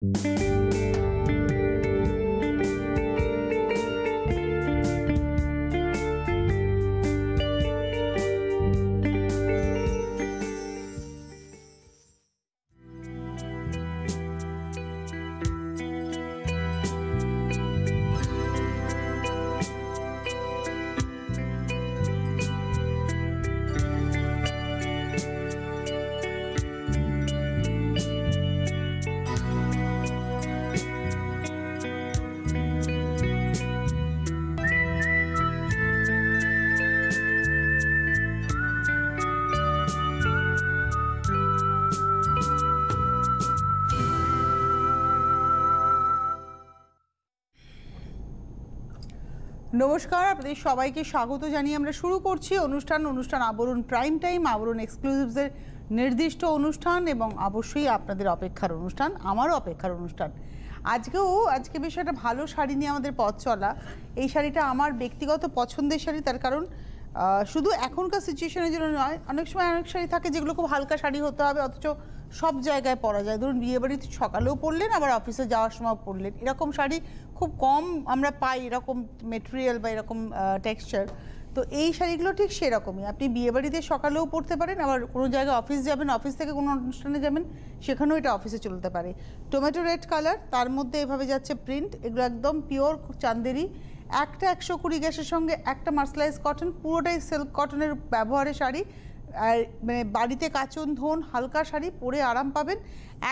নমস্কার, আপনাদের সবাইকে স্বাগত জানিয়ে আমরা শুরু করছি অনুষ্ঠান আবরণ প্রাইম টাইম, আবরণ এক্সক্লুসিভসের নির্দিষ্ট অনুষ্ঠান এবং অবশ্যই আপনাদের অপেক্ষার অনুষ্ঠান, আমারও অপেক্ষার অনুষ্ঠান। আজকে বিষয়টা ভালো শাড়ি নিয়ে আমাদের পথ চলা। এই শাড়িটা আমার ব্যক্তিগত পছন্দের শাড়ি, তার কারণ শুধু এখনকার সিচুয়েশনের জন্য নয়, অনেক সময় অনেক শাড়ি থাকে যেগুলো খুব হালকা শাড়ি হতে হবে, অথচ সব জায়গায় পরা যায়। ধরুন বিয়েবাড়িতে সকালেও পরলেন, আবার অফিসে যাওয়ার সময় পরলেন, এরকম শাড়ি খুব কম আমরা পাই, এরকম মেটেরিয়াল বা এরকম টেক্সচার। তো এই শাড়িগুলো ঠিক সেরকমই, আপনি বিয়েবাড়িতে সকালেও পরতে পারেন, আবার কোনো জায়গায় অফিস যাবেন, অফিস থেকে কোনো অনুষ্ঠানে যাবেন, সেখানেও এটা অফিসে চলতে পারে। টমেটো রেড কালার, তার মধ্যে এভাবে যাচ্ছে প্রিন্ট, এগুলো একদম পিওর চান্দেরি। একটা 120 গ্যাসের সঙ্গে একটা মার্সেলাইজ কটন, পুরোটাই সিল্ক কটনের ব্যবহারের শাড়ি। আর মানে বাড়িতে কাচন ধোন হালকা শাড়ি পরে আরাম পাবেন।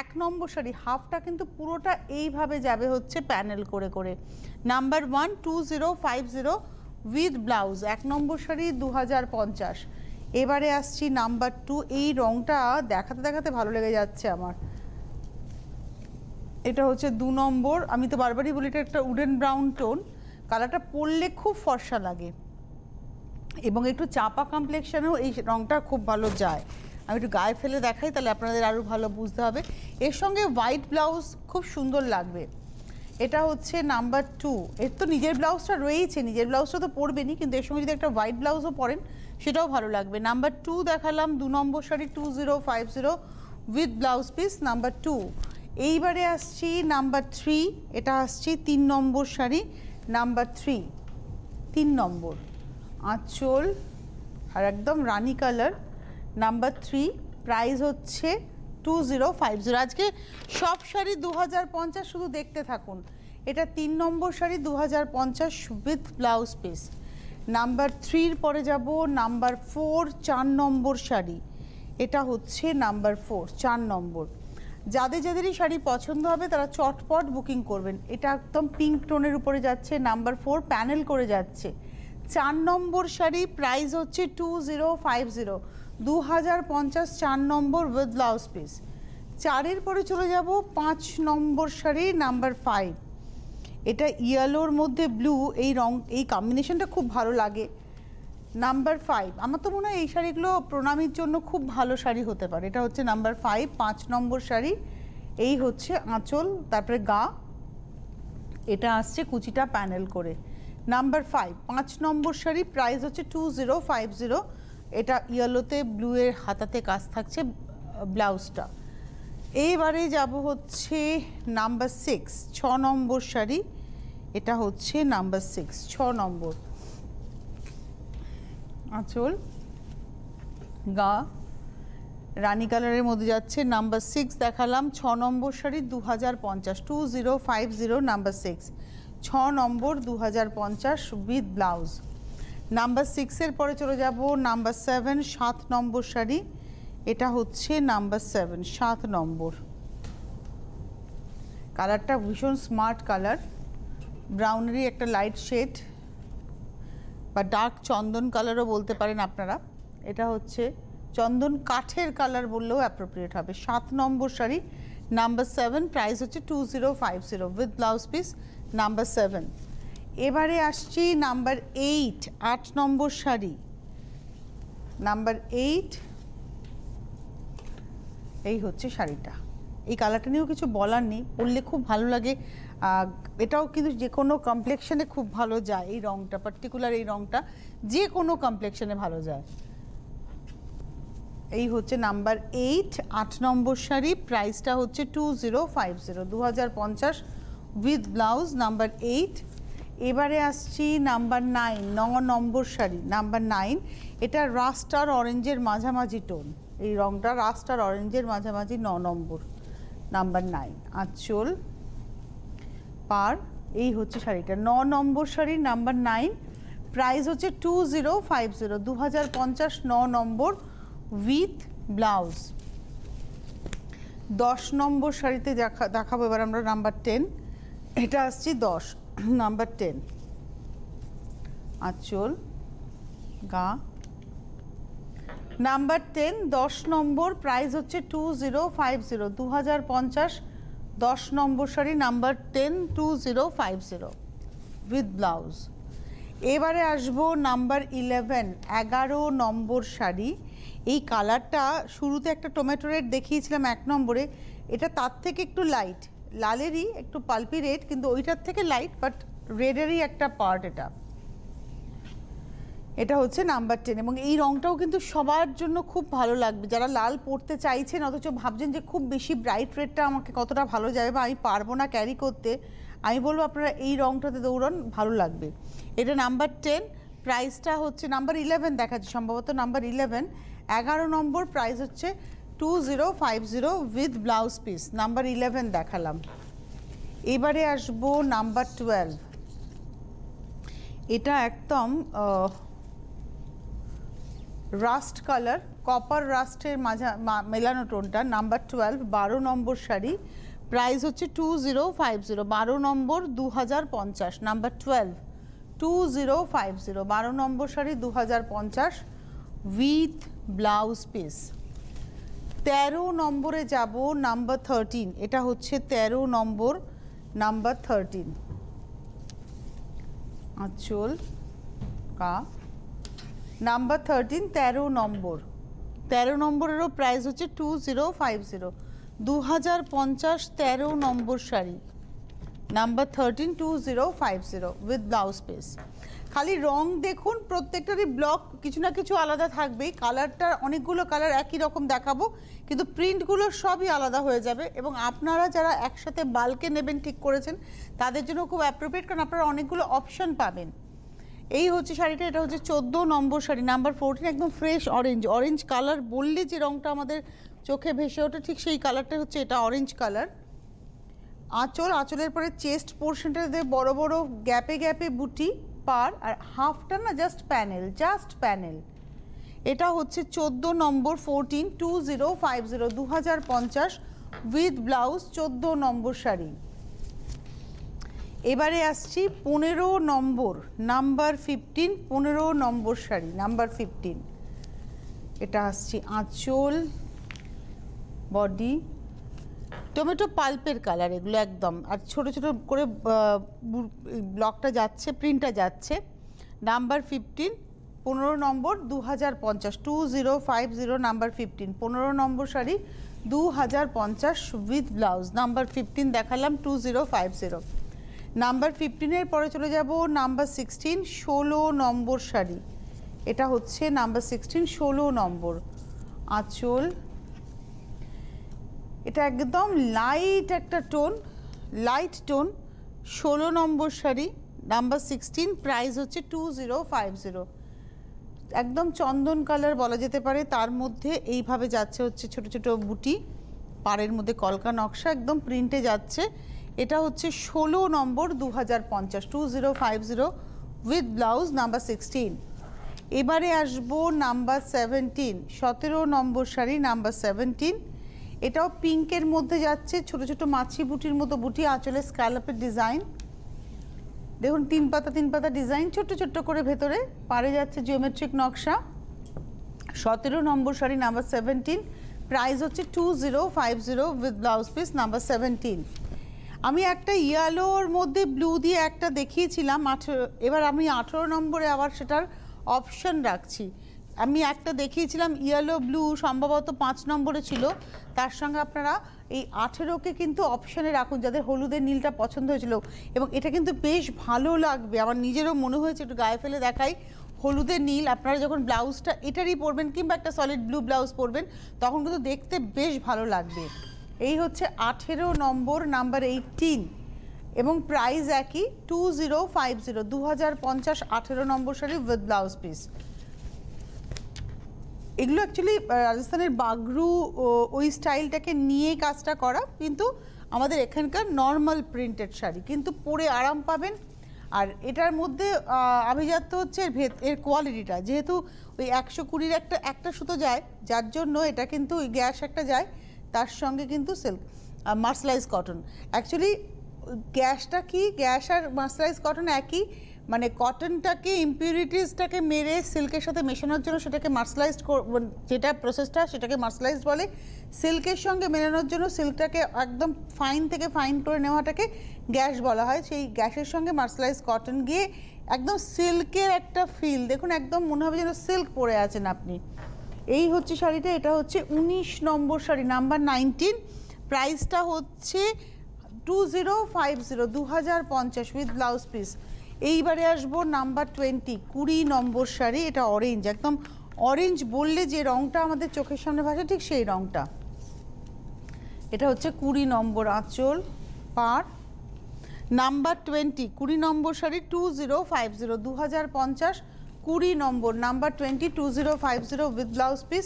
1 নম্বর শাড়ি, হাফটা কিন্তু পুরোটা এইভাবে যাবে হচ্ছে প্যানেল করে করে। নাম্বার 12050 উইথ ব্লাউজ, 1 নম্বর শাড়ি 2050। এবারে আসছি নাম্বার 2। এই রঙটা দেখাতে দেখাতে ভালো লেগে যাচ্ছে আমার। এটা হচ্ছে 2 নম্বর। আমি তো বারবারই বলি এটা একটা উডেন ব্রাউন টোন, কালারটা পরলে খুব ফর্সা লাগে এবং একটু চাপা কমপ্লেক্সনেও এই রঙটা খুব ভালো যায়। আমি একটু গায়ে ফেলে দেখাই, তাহলে আপনাদের আরও ভালো বুঝতে হবে। এর সঙ্গে হোয়াইট ব্লাউজ খুব সুন্দর লাগবে। এটা হচ্ছে নাম্বার 2। এর তো নিজের ব্লাউজটা রয়েইছে, নিজের ব্লাউজটা তো পরবেনই, কিন্তু এর সঙ্গে যদি একটা হোয়াইট ব্লাউজও পরেন সেটাও ভালো লাগবে। নাম্বার 2 দেখালাম, 2 নম্বর sari 2050 with blouse piece, number 2। এইবারে আসছি নাম্বার 3। এটা আসছি 3 নম্বর শাড়ি, নাম্বার 3, 3 নম্বর আঁচল আর একদম রানি কালার, নাম্বার 3। প্রাইস হচ্ছে 2050। আজকে সব শাড়ি 2050, শুধু দেখতে থাকুন। এটা 3 নম্বর sari 2050 with blouse piece. Number 3-র পরে যাব নাম্বার 4, 4 নম্বর শাড়ি। এটা হচ্ছে নাম্বার 4, 4 নম্বর। যাদের যাদেরই শাড়ি পছন্দ হবে তারা চটপট বুকিং করবেন। এটা একদম পিঙ্ক টোনের উপরে যাচ্ছে, নাম্বার 4 প্যানেল করে যাচ্ছে। 4 নম্বর শাড়ি, প্রাইস হচ্ছে 2050, 2050, 4 নম্বর উইথ ব্লাউজ পিস। 4-এর পরে চলে যাব 5 নম্বর শাড়ি, নাম্বার 5। এটা ইয়েলোর মধ্যে ব্লু, এই রং, এই কম্বিনেশনটা খুব ভালো লাগে। নাম্বার 5, আমার তো মনে হয় এই শাড়িগুলো প্রণামীর জন্য খুব ভালো শাড়ি হতে পারে। এটা হচ্ছে নাম্বার 5, 5 নম্বর শাড়ি। এই হচ্ছে আঁচল, তারপরে গা, এটা আসছে কুচিটা প্যানেল করে। নাম্বার 5, 5 নম্বর শাড়ি, প্রাইস হচ্ছে 2050। এটা ইয়েলোতে ব্লুয়ের হাতাতে কাজ থাকছে ব্লাউজটা। এইবারে যাব হচ্ছে নাম্বার 6, 6 নম্বর শাড়ি। এটা হচ্ছে নাম্বার 6, 6 নম্বর আঁচল, গা রানি কালারের মধ্যে যাচ্ছে। নাম্বার 6 দেখালাম, 6 নম্বর শাড়ি 2050, 2050, নাম্বার 6, 6 নম্বর 2050 উইথ ব্লাউজ। নাম্বার 6-এর পরে চলে যাব নাম্বার 7, 7 নম্বর শাড়ি। এটা হচ্ছে নাম্বার 7, 7 নম্বর। কালারটা ভীষণ স্মার্ট কালার, ব্রাউনেরই একটা লাইট শেড বা ডার্ক চন্দন কালারও বলতে পারেন আপনারা। এটা হচ্ছে চন্দন কাঠের কালার বললেও অ্যাপ্রোপ্রিয়েট হবে। 7 নম্বর শাড়ি, নাম্বার 7, প্রাইস হচ্ছে 2050 উইথ ব্লাউজ পিস, নাম্বার 7। এবারে আসছি নাম্বার 8, 8 নম্বর শাড়ি, নাম্বার 8। এই হচ্ছে শাড়িটা। এই কালারটা নিয়েও কিছু বলার নেই, পরলে খুব ভালো লাগে। এটাও কিন্তু যে কোনো কমপ্লেক্সনে খুব ভালো যায়। এই রঙটা, পার্টিকুলার এই রঙটা যে কোনো কমপ্লেক্সনে ভালো যায়। এই হচ্ছে নাম্বার 8, 8 নম্বর শাড়ি, প্রাইসটা হচ্ছে 2050, 2050 উইথ ব্লাউজ, নাম্বার 8। এবারে আসছি নাম্বার 9, 9 নম্বর শাড়ি, নাম্বার 9। এটা রাস্ট আর অরেঞ্জের মাঝামাঝি টোন, এই রংটা রাস্ট আর অরেঞ্জের মাঝামাঝি, 9 নম্বর, নাম্বার 9। আঁচল, পার, এই হচ্ছে শাড়িটা 9 নম্বর শাড়ি, নাম্বার 9, প্রাইস হচ্ছে 2050, 2050, 9 নম্বর উইথ ব্লাউজ। 10 নম্বর শাড়িতে দেখাবো এবার আমরা নাম্বার 10, এটা আসছি 10, নাম্বার 10। আঁচল, গা, নাম্বার 10, 10 নম্বর, প্রাইস হচ্ছে 2050, 2050, 10 নম্বর শাড়ি, নাম্বার 10, 2050 উইথ ব্লাউজ। এবারে আসবো নাম্বার 11, 11 নম্বর শাড়ি। এই কালারটা শুরুতে একটা টমেটো রেড দেখিয়েছিলাম 1 নম্বরে, এটা তার থেকে একটু লাইট, লালেরই একটু পালপি রেড, কিন্তু ওইটার থেকে লাইট, বাট রেডেরই একটা পার্ট এটা। এটা হচ্ছে নাম্বার 10, এবং এই রংটাও কিন্তু সবার জন্য খুব ভালো লাগবে, যারা লাল পরতে চাইছেন অথচ ভাবছেন যে খুব বেশি ব্রাইট রেডটা আমাকে কতটা ভালো যাবে বা আমি পারবো না ক্যারি করতে, আমি বলবো আপনারা এই রংটাতে দৌড়ান, ভালো লাগবে। এটা নাম্বার 10, প্রাইসটা হচ্ছে নাম্বার 11 দেখাচ্ছে, সম্ভবত নাম্বার 11, 11 নম্বর, প্রাইস হচ্ছে 2050 উইথ ব্লাউজ পিস, নাম্বার 11 দেখালাম। এবারে আসবো নাম্বার 12, এটা একদম রাস্ট কালার, কপার রাস্টের মেলানো টোনটা, নাম্বার 12, 12 নম্বর শাড়ি, প্রাইস হচ্ছে 2050, 12 নম্বর, 2050, number 12, 2050, 12 number sari, 2050 with blouse piece. 13 নম্বরে যাব, নাম্বার 13, এটা হচ্ছে 13 নম্বর, নাম্বার 13। আঁচল, কা, নাম্বার 13, 13 নম্বর, 13 নম্বরেরও প্রাইস হচ্ছে 2050, 2050, 13 নম্বর sari, number 13, 2050 with blouse piece. খালি রং দেখুন, প্রত্যেকটারই ব্লক কিছু না কিছু আলাদা থাকবেই, কালারটা অনেকগুলো কালার একই রকম দেখাবো, কিন্তু প্রিন্টগুলো সবই আলাদা হয়ে যাবে, এবং আপনারা যারা একসাথে বাল্কে নেবেন ঠিক করেছেন তাদের জন্য খুব অ্যাপ্রোপ্রিয়েট, কারণ আপনারা অনেকগুলো অপশান পাবেন। এই হচ্ছে শাড়িটা, এটা হচ্ছে 14 নম্বর শাড়ি, নাম্বার 14, একদম ফ্রেশ অরেঞ্জ, অরেঞ্জ কালার বললে যে রংটা আমাদের চোখে ভেসে ওঠে ঠিক সেই কালারটা হচ্ছে এটা, অরেঞ্জ কালার। আঁচল, আঁচলের পরে চেস্ট পোর্শনটাতে বড় বড় গ্যাপে গ্যাপে বুটি, পার, আর হাফটা না জাস্ট প্যানেল, জাস্ট প্যানেল। এটা হচ্ছে 14 নম্বর, 14, 2050, 2050 উইথ ব্লাউজ, 14 নম্বর শাড়ি। এবারে আসছি 15 নম্বর, নাম্বার 15, 15 নম্বর শাড়ি, নাম্বার 15। এটা আসছি আঁচল, বডি, টমেটো পাল্পের কালার এগুলো একদম, আর ছোট ছোট করে ব্লকটা যাচ্ছে, প্রিন্টটা যাচ্ছে, number 15, 15 number, 2050, 2050, number 15, 15 number sari, 2050 with blouse, number 15 দেখালাম, 2050। নাম্বার 15-এর পরে চলে যাব নাম্বার 16, 16 নম্বর শাড়ি, এটা হচ্ছে নাম্বার 16, 16 নম্বর। আঁচল, এটা একদম লাইট একটা টোন, লাইট টোন, 16 নম্বর শাড়ি, নাম্বার 16, প্রাইস হচ্ছে 2050, একদম চন্দন কালার বলা যেতে পারে, তার মধ্যে এইভাবে যাচ্ছে হচ্ছে ছোট ছোট বুটি, পাড়ের মধ্যে কলকা নকশা, একদম প্রিন্টে যাচ্ছে। এটা হচ্ছে 16 নম্বর, 2050, 2050 উইথ ব্লাউজ, নাম্বার 16। এবারে আসবো নাম্বার 17, 17 নম্বর শাড়ি, নাম্বার 17, এটাও পিঙ্কের মধ্যে যাচ্ছে, ছোট ছোট মাছি বুটির মতো বুটি, আঁচলে স্ক্যালপের ডিজাইন, দেখুন 3 পাতা 3 পাতা ডিজাইন, ছোট্ট ছোট্ট করে ভেতরে পাড়ে যাচ্ছে জিওমেট্রিক নকশা। 17 নম্বর শাড়ি, নাম্বার 17, প্রাইস হচ্ছে 2050 উইথ ব্লাউজ পিস, নাম্বার 17। আমি একটা ইয়েলোর মধ্যে ব্লু দিয়ে একটা দেখিয়েছিলাম 18, এবার আমি 18 নম্বরে আবার সেটার অপশন রাখছি। আমি একটা দেখিয়েছিলাম ইয়েলো ব্লু, সম্ভবত 5 নম্বরে ছিল, তার সঙ্গে আপনারা এই 18কে কিন্তু অপশানে রাখুন, যাদের হলুদের নীলটা পছন্দ হয়েছিল, এবং এটা কিন্তু বেশ ভালো লাগবে, আমার নিজেরও মনে হয়েছে, একটু গায়ে ফেলে দেখাই, হলুদে নীল, আপনারা যখন ব্লাউজটা এটারই পরবেন কিংবা একটা সলিড ব্লু ব্লাউজ পরবেন তখন কিন্তু দেখতে বেশ ভালো লাগবে। এই হচ্ছে 18 নম্বর, নাম্বার 18 এবং প্রাইস একই 2050, 2050, 18 নম্বর শাড়ি উইথ ব্লাউজ পিস। এগুলো অ্যাকচুয়ালি রাজস্থানের বাগরু ওই স্টাইলটাকে নিয়ে কাজটা করা, কিন্তু আমাদের এখানকার নর্মাল প্রিন্টেড শাড়ি, কিন্তু পরে আরাম পাবেন। আর এটার মধ্যে আভিজাত্য হচ্ছে এর কোয়ালিটিটা, যেহেতু ওই 120-র একটা সুতো যায়, যার জন্য এটা কিন্তু ওই গ্যাস একটা যায়, তার সঙ্গে কিন্তু সিল্ক মার্সেলাইজ কটন। অ্যাকচুয়ালি গ্যাসটা কি, গ্যাস আর মার্সেলাইজ কটন একই, মানে কটনটাকে ইম্পিউরিটিসটাকে মেরে সিল্কের সাথে মেশানোর জন্য সেটাকে মার্সেলাইজড, যেটা প্রসেসটা সেটাকে মার্সেলাইজড বলে। সিল্কের সঙ্গে মেলানোর জন্য সিল্কটাকে একদম ফাইন থেকে ফাইন করে নেওয়াটাকে গ্যাস বলা হয়। সেই গ্যাসের সঙ্গে মার্সেলাইজ কটন গিয়ে একদম সিল্কের একটা ফিল, দেখুন একদম মনে হবে যেন সিল্ক পরে আছেন আপনি। এই হচ্ছে শাড়িটা, এটা হচ্ছে 19 নম্বর শাড়ি, নাম্বার 19। প্রাইসটা হচ্ছে 2050, 2050 উইথ ব্লাউজ পিস। এইবারে আসবো নাম্বার 20, 20 নম্বর শাড়ি। এটা অরেঞ্জ, একদম অরেঞ্জ বললে যে রঙটা আমাদের চোখের সামনে ভাসে ঠিক সেই রঙটা। এটা হচ্ছে 20 নম্বর আঁচল পার, নাম্বার 20, 20 নম্বর শাড়ি 2050, 2050, 20 নম্বর, নাম্বার 20, 2050 উইথ ব্লাউজ পিস।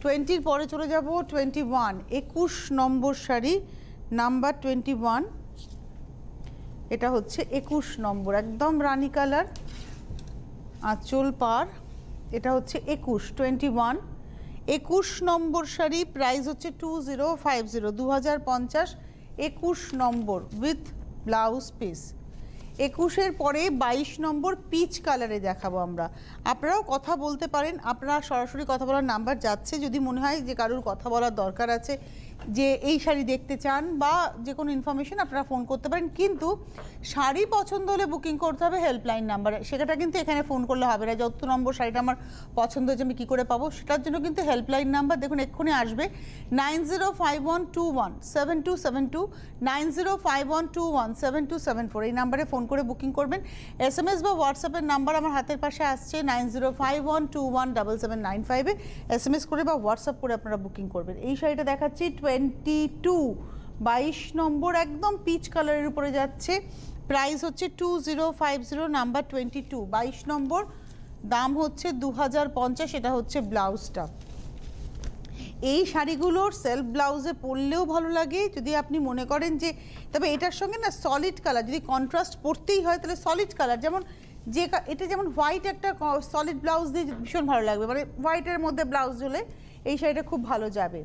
20-র পরে চলে যাব 21, 21 নম্বর শাড়ি, নাম্বার 21। এটা হচ্ছে 21 নম্বর, একদম রানী কালার আঁচল পার। এটা হচ্ছে 21 21 নম্বর শাড়ি, প্রাইস হচ্ছে 2050, 2050, 21 নম্বর উইথ ব্লাউজ পিস। 21-এর পরে 22 নম্বর পিচ কালারে দেখাবো আমরা। আপনারাও কথা বলতে পারেন, আপনারা সরাসরি কথা বলার নাম্বার যাচ্ছে, যদি মনে হয় যে কারোর কথা বলার দরকার আছে, যে এই শাড়ি দেখতে চান বা যে কোনো ইনফরমেশন, আপনারা ফোন করতে পারেন। কিন্তু শাড়ি পছন্দ হলে বুকিং করতে হবে হেল্পলাইন নাম্বারে, সেটা কিন্তু এখানে ফোন করলে হবে না। যত নম্বর শাড়িটা আমার পছন্দ হয়েছে আমি কী করে পাবো, সেটার জন্য কিন্তু হেল্পলাইন নাম্বার দেখুন এক্ষুনি আসবে 9051217272, 9051217274। এই নাম্বারে ফোন করে বুকিং করবেন। SMS বা হোয়াটসঅ্যাপের নাম্বার আমার হাতের পাশে আসছে 9051217795-এ SMS করে বা হোয়াটসঅ্যাপ করে আপনারা বুকিং করবেন। এই শাড়িটা দেখাচ্ছি 22 নম্বর, একদম পিচ কালারের উপরে যাচ্ছে, প্রাইস হচ্ছে 2050, নাম্বার 22, 22 নম্বর, দাম হচ্ছে 2050। এটা হচ্ছে ব্লাউজটা। এই শাড়িগুলোর সেলফ ব্লাউজে পরলেও ভালো লাগে যদি আপনি মনে করেন যে, তবে এটার সঙ্গে না সলিড কালার, যদি কন্ট্রাস্ট পরতেই হয় তাহলে সলিড কালার, যেমন যে এটা যেমন হোয়াইট একটা সলিড ব্লাউজ দিয়ে ভীষণ ভালো লাগবে, মানে হোয়াইটের মধ্যে ব্লাউজ হলে এই শাড়িটা খুব ভালো যাবে।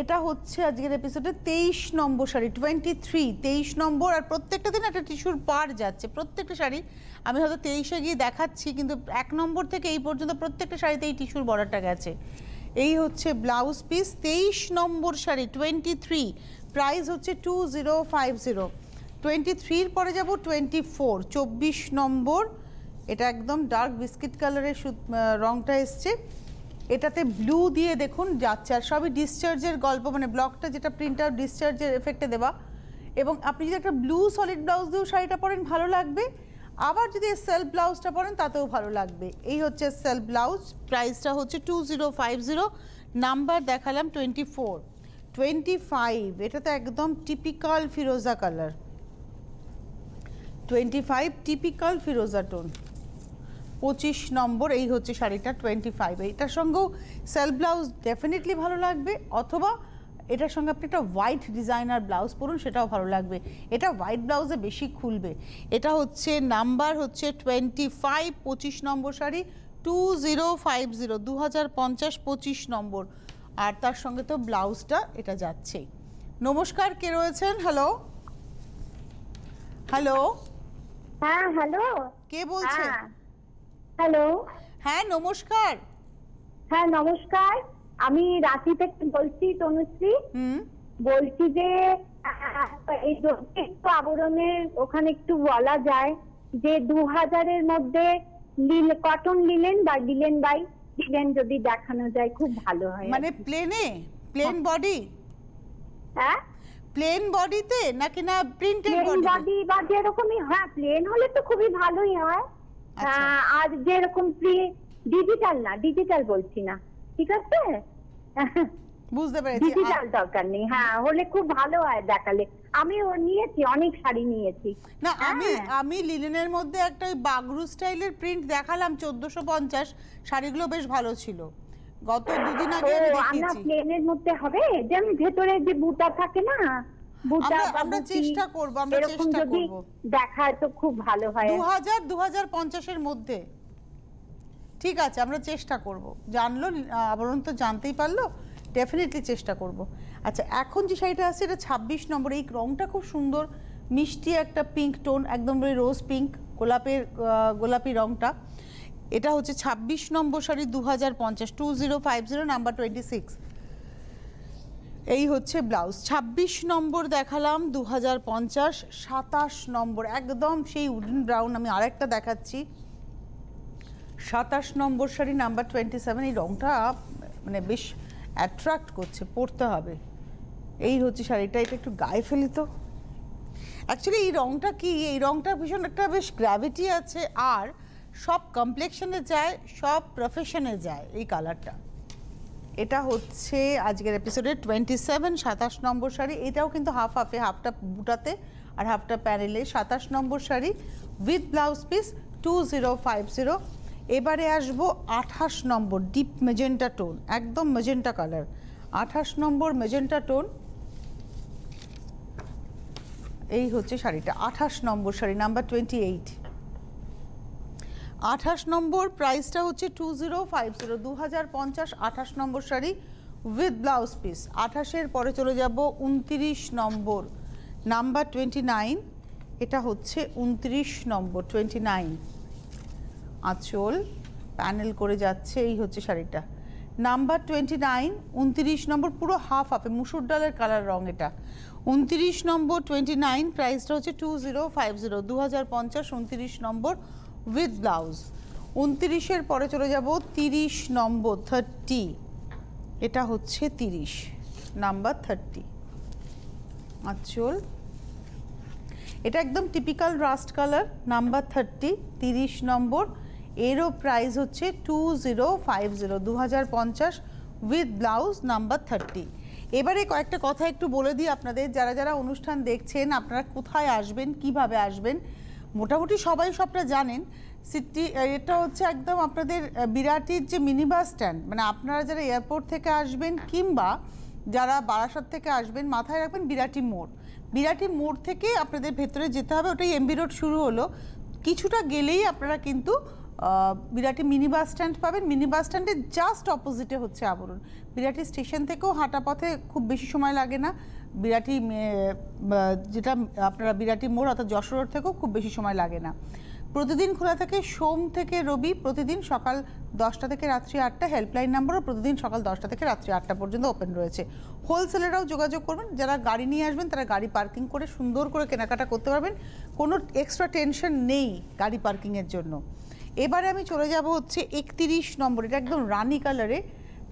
এটা হচ্ছে আজকের এপিসোডে 23 নম্বর শাড়ি, 23 নম্বর। আর প্রত্যেকটা দিন একটা টিস্যুর পার যাচ্ছে, প্রত্যেকটা শাড়ি আমি হয়তো 23-এ গিয়ে দেখাচ্ছি, কিন্তু 1 নম্বর থেকে এই পর্যন্ত প্রত্যেকটা শাড়িতে এই টিস্যুর বর্ডারটা গেছে। এই হচ্ছে ব্লাউজ পিস, 23 নম্বর শাড়ি 23, প্রাইস হচ্ছে 2050। 23-র পরে যাব 24 নম্বর। এটা একদম ডার্ক বিস্কিট কালারের রংটা এসছে, এটাতে ব্লু দিয়ে দেখুন যাচ্ছে, আর সবই ডিসচার্জের গল্প, মানে ব্লকটা যেটা প্রিন্ট আউট ডিসচার্জের এফেক্টে দেওয়া। এবং আপনি যদি একটা ব্লু সলিড ব্লাউজ দিয়েও শাড়িটা পরেন ভালো লাগবে, আবার যদি সেলফ ব্লাউজটা পরেন তাতেও ভালো লাগবে। এই হচ্ছে সেলফ ব্লাউজ, প্রাইসটা হচ্ছে 2050, নাম্বার দেখালাম 25। এটা তো একদম টিপিক্যাল ফিরোজা কালার, 25 টিপিক্যাল ফিরোজা টোন। 25 নম্বর, এই হচ্ছে শাড়িটা 25। এটার সঙ্গেও সেলফ ব্লাউজ ডেফিনেটলি ভালো লাগবে, অথবা এটার সঙ্গে আপনি একটা হোয়াইট ডিজাইনার ব্লাউজ পরুন, সেটাও ভালো লাগবে। এটা হোয়াইট ব্লাউজে বেশি খুলবে। এটা হচ্ছে নাম্বার হচ্ছে 25, 25 নম্বর শাড়ি 2050, 2050, 25 নম্বর। আর তার সঙ্গে তো ব্লাউজটা এটা যাচ্ছেই। নমস্কার, কে রয়েছেন? হ্যালো হ্যালো, হ্যাঁ হ্যালো, কে বলছেন? হ্যালো, হ্যাঁ নমস্কার। হ্যাঁ নমস্কার, আমি রাঁচি থেকে বলছি, তনুশ্রী। বলছি যে এই একটু আবরণের ওখানে একটু বলা যায় যে 2000-এর মধ্যে কটন লিলেন বা লিলেন বাই লিলেন যদি দেখানো যায় খুব ভালো হয়। মানে প্লেন বডি? হ্যাঁ, প্লেন বডিতে নাকি না প্রিন্টেড বডি বা যেরকমই? হ্যাঁ, প্লেন হলে তো খুবই ভালোই হয়। আচ্ছা। আর যেরকম ডিজিটাল না, ডিজিটাল বলছি না, ঠিক আছে? বুঝতে পেরেছি। ডিজিটাল দরকার নেই, হ্যাঁ, হলে খুব ভালো হয় দেখালে। আমি নিয়েছি, অনেক শাড়ি নিয়েছি। না আমি লিনেনের মধ্যে একটা ওই বাগরু স্টাইলের প্রিন্ট দেখালাম 1450, শাড়িগুলো বেশ ভালো ছিল, গত দুদিন আগে আমি দেখিয়েছি। প্লেনের মধ্যে হবে, যেমন ভেতরে যে বুটা থাকে না, আমরা চেষ্টা করব, আমরা চেষ্টা করব। দেখায় তো খুব ভালো হয়। 2000-2050 এর মধ্যে, ঠিক আছে, আমরা চেষ্টা করব। জানলো আবরণ তো জানতেই পারলো, ডেফিনেটলি চেষ্টা করব। আচ্ছা, এখন যে শাড়িটা আছে এটা 26 নম্বর। এই রংটা খুব সুন্দর, মিষ্টি একটা পিঙ্ক টোন, একদম রোজ পিঙ্ক, গোলাপি রংটা। এটা হচ্ছে 26 নম্বর শাড়ি, 2050, 2050, নাম্বার 26। এই হচ্ছে ব্লাউজ। 26 নম্বর দেখালাম, 2050, 27 নম্বর একদম সেই উডেন ব্রাউন। আমি আরেকটা দেখাচ্ছি, 27 নম্বর শাড়ি, নাম্বার 27। এই রংটা মানে বেশ অ্যাট্রাক্ট করছে, পরতে হবে। এই হচ্ছে শাড়িটা, এটা একটু গায়ে ফেলি তো। অ্যাকচুয়ালি এই রংটা কি, এই রংটা ভীষণ একটা বেশ গ্র্যাভিটি আছে, আর সব কমপ্লেকশনে যায়, সব প্রফেশনে যায় এই কালারটা। এটা হচ্ছে আজকের এপিসোডের 27, 27 নম্বর শাড়ি। এটাও কিন্তু হাফ হাফে, হাফটা বুটাতে আর হাফটা প্যানেলে। 27 নম্বর শাড়ি উইথ ব্লাউজ পিস, 2050। এবারে আসবো 28 নম্বর, ডিপ মেজেন্টা টোন, একদম মেজেন্টা কালার। 28 নম্বর মেজেন্টা টোন, এই হচ্ছে শাড়িটা। 28 নম্বর শাড়ি, নাম্বার 28। 28 নম্বর, প্রাইসটা হচ্ছে 2050, 2050, 28 নম্বর শাড়ি উইথ ব্লাউজ পিস। 28-এর পরে চলে যাব 29 নম্বর, নাম্বার 29। এটা হচ্ছে 29 নম্বর, 29। আঁচল প্যানেল করে যাচ্ছে, এই হচ্ছে শাড়িটা, নাম্বার 29, 29 নম্বর, পুরো হাফ হাফে, মুসুর ডালের কালার রং এটা। 29 নম্বর 29, প্রাইসটা হচ্ছে 2050, 2050, 29 নম্বর উইথ ব্লাউজ। 29-এর পরে চলে যাব 30 নম্বর, 30। এটা হচ্ছে 30, নাম্বার 30। আঁচল এটা একদম টিপিক্যাল রাস্ট কালার, নাম্বার 30, 30 নম্বর। এরও প্রাইস হচ্ছে 2050, 2050, উইথ ব্লাউজ, নাম্বার 30। এবারে কয়েকটা কথা একটু বলে দিই আপনাদের, যারা যারা অনুষ্ঠান দেখছেন, আপনারা কোথায় আসবেন, কিভাবে আসবেন। মোটামুটি সবাই সবটা জানেন। সিটি, এটা হচ্ছে একদম আপনাদের বিরাটির যে মিনি বাস স্ট্যান্ড, মানে আপনারা যারা এয়ারপোর্ট থেকে আসবেন কিংবা যারা বারাসাত থেকে আসবেন, মাথায় রাখবেন বিরাটি মোড়। বিরাটি মোড় থেকে আপনাদের ভেতরে যেতে হবে, ওটাই এমবি রোড শুরু হলো, কিছুটা গেলেই আপনারা কিন্তু বিরাটি মিনি বাস স্ট্যান্ড পাবেন। মিনি বাস স্ট্যান্ডের জাস্ট অপোজিটে হচ্ছে আবরণ। বিরাটি স্টেশন থেকেও হাঁটা পথে খুব বেশি সময় লাগে না। বিরাটি যেটা আপনারা বিরাটি মোড় অর্থাৎ যশোর রোড থেকেও খুব বেশি সময় লাগে না। প্রতিদিন খোলা থাকে সোম থেকে রবি, প্রতিদিন সকাল 10টা থেকে রাত্রি 8টা। হেল্পলাইন নাম্বারও প্রতিদিন সকাল 10টা থেকে রাত্রি 8টা পর্যন্ত ওপেন রয়েছে। হোলসেলাররাও যোগাযোগ করবেন, যারা গাড়ি নিয়ে আসবেন তারা গাড়ি পার্কিং করে সুন্দর করে কেনাকাটা করতে পারবেন, কোনো এক্সট্রা টেনশন নেই গাড়ি পার্কিংয়ের জন্য। এবারে আমি চলে যাব হচ্ছে 31 নম্বর, এটা একদম রানি কালারে,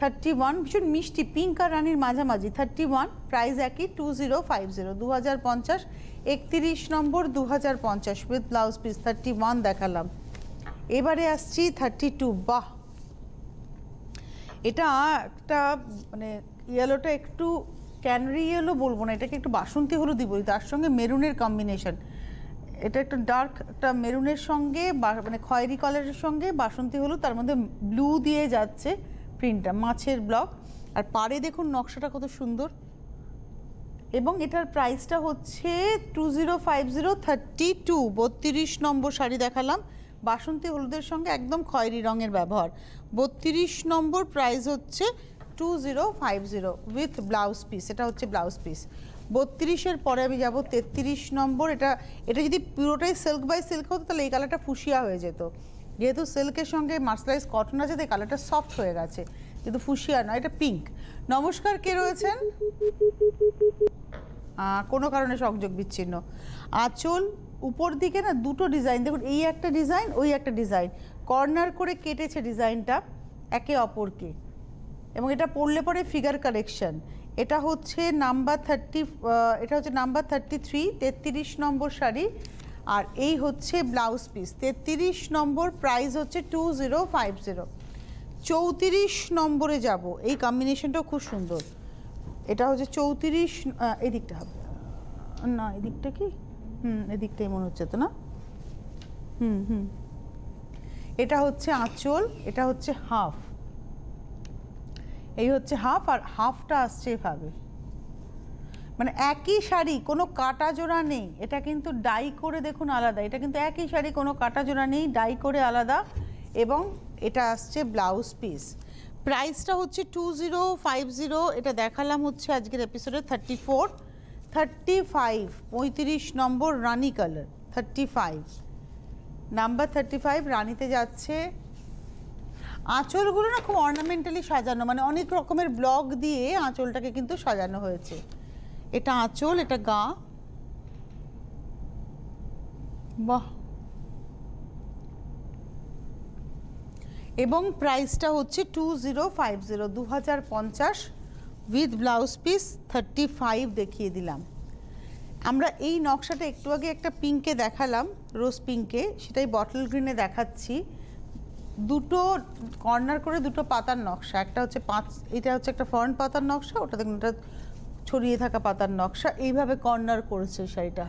31, ভীষণ মিষ্টি পিঙ্ক আর রানির মাঝামাঝি, 31, প্রাইস একই, 2050, 2050। 31 নম্বর, 2050, উইথ ব্লাউজ পিস, 31 দেখালাম। এবারে আসছি 32। বাহ, এটা একটা মানে ইয়েলোটা একটু ক্যানারি ইয়েলো বলবো না, এটাকে একটু বাসন্তী হলুদই বলি, তার সঙ্গে মেরুনের কম্বিনেশন। এটা একটা ডার্ক একটা মেরুনের সঙ্গে মানে খয়েরি কালারের সঙ্গে বাসন্তী হলুদ, তার মধ্যে ব্লু দিয়ে যাচ্ছে প্রিন্টটা, মাছের ব্লক। আর পাড়ে দেখুন নকশাটা কত সুন্দর। এবং এটার প্রাইসটা হচ্ছে 2050, 32, 32 নম্বর শাড়ি দেখালাম, বাসন্তী হলুদের সঙ্গে একদম খয়েরি রঙের ব্যবহার। 32 নম্বর, প্রাইস হচ্ছে 2050, উইথ ব্লাউজ পিস। এটা হচ্ছে ব্লাউজ পিস। 32-এর পরে আমি যাব 33 নম্বর। এটা যদি পুরোটাই সিল্ক বাই সিল্ক হতো তাহলে এই কালারটা ফুসিয়া হয়ে যেত, যেহেতু সিল্কের সঙ্গে মার্সেলাইজ কটন আছে তাই কালারটা সফট হয়ে গেছে, কিন্তু ফুসিয়া নয়, এটা পিঙ্ক। নমস্কার, কে রয়েছেন? কোনো কারণে সংযোগ বিচ্ছিন্ন। আঁচল উপর দিকে না দুটো ডিজাইন দেখুন, এই একটা ডিজাইন, ওই একটা ডিজাইন, কর্নার করে কেটেছে ডিজাইনটা একে অপরকে, এবং এটা পরলে পরে ফিগার কারেকশন। এটা হচ্ছে নাম্বার 30, এটা হচ্ছে নাম্বার 33, 33 নম্বর শাড়ি, আর এই হচ্ছে ব্লাউজ পিস 33 নম্বর, প্রাইস হচ্ছে 2050। 34 নম্বরে যাব, এই কম্বিনেশনটাও খুব সুন্দর। এটা হচ্ছে 34, এদিকটা হবে না, এদিকটা কি, এদিকটাই মনে হচ্ছে তো না, এটা হচ্ছে আঁচল, এটা হচ্ছে হাফ, এই হচ্ছে হাফ, আর হাফটা আসছে এভাবে, মানে একই শাড়ি, কোনো কাটা জোড়া নেই। এটা কিন্তু ডাই করে দেখুন আলাদা, এটা কিন্তু একই শাড়ি, কোনো কাটা জোড়া নেই, ডাই করে আলাদা। এবং এটা আসছে ব্লাউজ পিস। প্রাইসটা হচ্ছে 2050। এটা দেখালাম হচ্ছে আজকের এপিসোডে 34, 35, 35 নম্বর রানি কালার, 35 নাম্বার 35 রানিতে যাচ্ছে। আঁচলগুলো না খুব অর্নামেন্টালি সাজানো, মানে অনেক রকমের ব্লক দিয়ে আঁচলটাকে কিন্তু সাজানো হয়েছে। এটা আঁচল, এটা গা, বাহ। এবং প্রাইসটা হচ্ছে 2050, 2050 উইথ ব্লাউজ পিস 35 দেখিয়ে দিলাম। আমরা এই নকশাটা একটু আগে একটা পিঙ্কে দেখালাম, রোজ পিঙ্কে, সেটাই বটল গ্রিনে দেখাচ্ছি। দুটো কর্নার করে দুটো পাতার নকশা, একটা হচ্ছে এটা হচ্ছে একটা ফ্রন্ট পাতার নকশা, ওটা দেখুন এটা ছড়িয়ে থাকা পাতার নকশা, এইভাবে কর্নার করেছে শাড়িটা।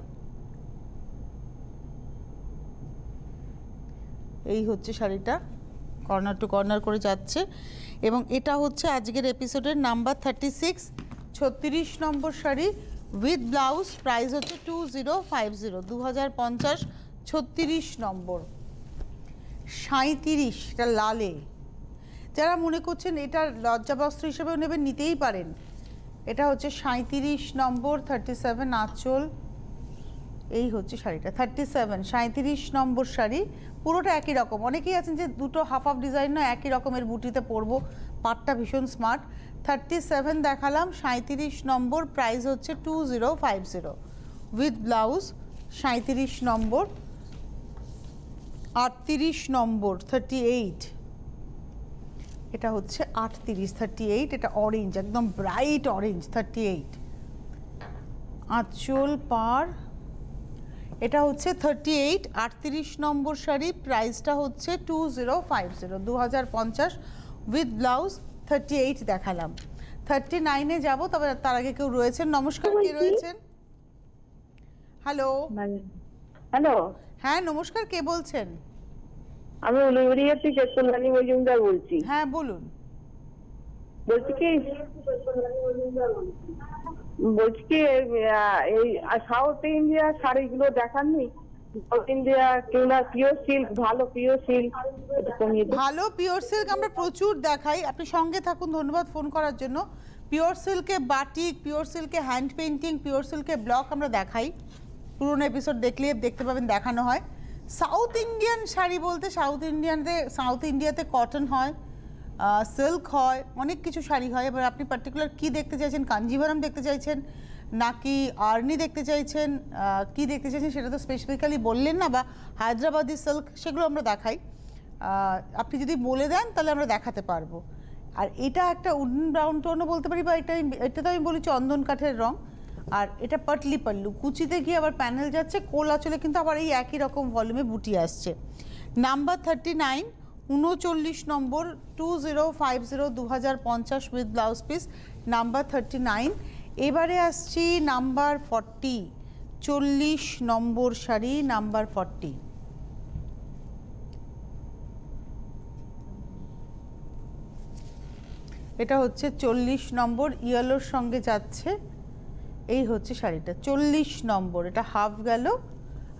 এই হচ্ছে শাড়িটা, কর্নার টু কর্নার করে যাচ্ছে। এবং এটা হচ্ছে আজকের এপিসোডের নাম্বার 36, 36 নম্বর শাড়ি উইথ ব্লাউজ। প্রাইস হচ্ছে 2050, 2050, 36 নম্বর। 37, এটা লালে, যারা মনে করছেন এটা লজ্জাবস্ত্র হিসেবেও নেবেন, নিতেই পারেন। এটা হচ্ছে 37 নম্বর, 37 আঁচল, এই হচ্ছে শাড়িটা 37, 37 নম্বর শাড়ি, পুরোটা একই রকম। অনেকেই আছেন যে দুটো হাফ হাফ ডিজাইন নয়, একই রকমের বুটিতে পরবো, পাটটা ভীষণ স্মার্ট। 37 দেখালাম, 37 নম্বর, প্রাইস হচ্ছে 2050 উইথ ব্লাউজ। 37 নম্বর। 38 নম্বর, 38, এটা হচ্ছে 38, 38, এটা অরেঞ্জ, একদম ব্রাইট অরেঞ্জ, 38 আঁচল পার। এটা হচ্ছে 38, 38 নম্বর শাড়ি, প্রাইসটা হচ্ছে 2050, 2050 উইথ ব্লাউজ। 38 দেখালাম, 39-এ যাব, তবে তার আগে কেউ রয়েছেন। নমস্কার, কে রয়েছেন? হ্যালো। হ্যালো, হ্যাঁ নমস্কার, কে বলছেন? আমি উলুবেড়িয়া থেকে কল্যাণী মজুমদার বলছি। হ্যাঁ বলুন। বলছি কি এই সাউথ ইন্ডিয়া শাড়িগুলো দেখাননি? সাউথ ইন্ডিয়া কিংবা পিওর সিল্ক, ভালো পিওর সিল্ক, ভালো পিওর সিল্ক আমরা প্রচুর দেখাই। আপনি সঙ্গে থাকুন, ধন্যবাদ ফোন করার জন্য। পিওর সিল্কে বাটিক, পিওর সিল্কে হ্যান্ড পেইন্টিং, পিওর সিল্কে ব্লক আমরা দেখাই, পুরোনো এপিসোড দেখলে দেখতে পাবেন, দেখানো হয়। সাউথ ইন্ডিয়ান শাড়ি বলতে সাউথ ইন্ডিয়াতে কটন হয়, সিল্ক হয়, অনেক কিছু শাড়ি হয়। এবার আপনি পার্টিকুলার কি দেখতে চাইছেন, কাঞ্জিভারাম দেখতে চাইছেন নাকি আর্নি দেখতে চাইছেন, কি দেখতে চাইছেন সেটা তো স্পেসিফিক্যালি বললেন না, বা হায়দ্রাবাদি সিল্ক, সেগুলো আমরা দেখাই। আপনি যদি বলে দেন তাহলে আমরা দেখাতে পারবো। আর এটা একটা উডেন ব্রাউন টোনও বলতে পারি, বা এটা তো আমি বলি চন্দন কাঠের রং। আর এটা পাটলি পাল্লু, কুচিতে গিয়ে আবার প্যানেল যাচ্ছে, কোল আঁচলে কিন্তু আবার এই একই রকম ভলিউমে বুটি আসছে। Number 39, 39 number, 2050, 2050 with blouse piece, number 39। এবারে আসছি নাম্বার 40, 40 নম্বর শাড়ি, নাম্বার 40। এটা হচ্ছে 40 নম্বর, ইয়েলোর সঙ্গে যাচ্ছে, এই হচ্ছে শাড়িটা 40 নম্বর। এটা হাফ গেল,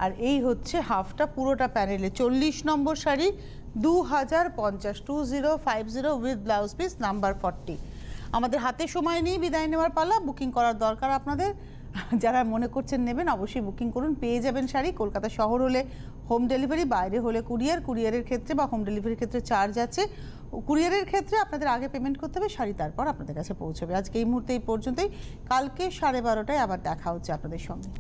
আর এই হচ্ছে হাফটা পুরোটা প্যানেলে। 40 নম্বর sari, 2050, 2050 with blouse piece, number 40। আমাদের হাতে সময় নেই, বিদায় নেওয়ার পালা। বুকিং করার দরকার আপনাদের, যারা মনে করছেন নেবেন অবশ্যই বুকিং করুন, পেয়ে যাবেন শাড়ি। কলকাতা শহর হলে হোম ডেলিভারি, বাইরে হলে কুরিয়ারের ক্ষেত্রে বা হোম ডেলিভারির ক্ষেত্রে চার্জ আছে। কুরিয়ারের ক্ষেত্রে আপনাদের আগে পেমেন্ট করতে হবে, শাড়ি তারপর আপনাদের কাছে পৌঁছবে। আজকে এই মুহূর্তে এই পর্যন্তই, কালকে 12:30টায় আবার দেখা হচ্ছে আপনাদের সঙ্গে।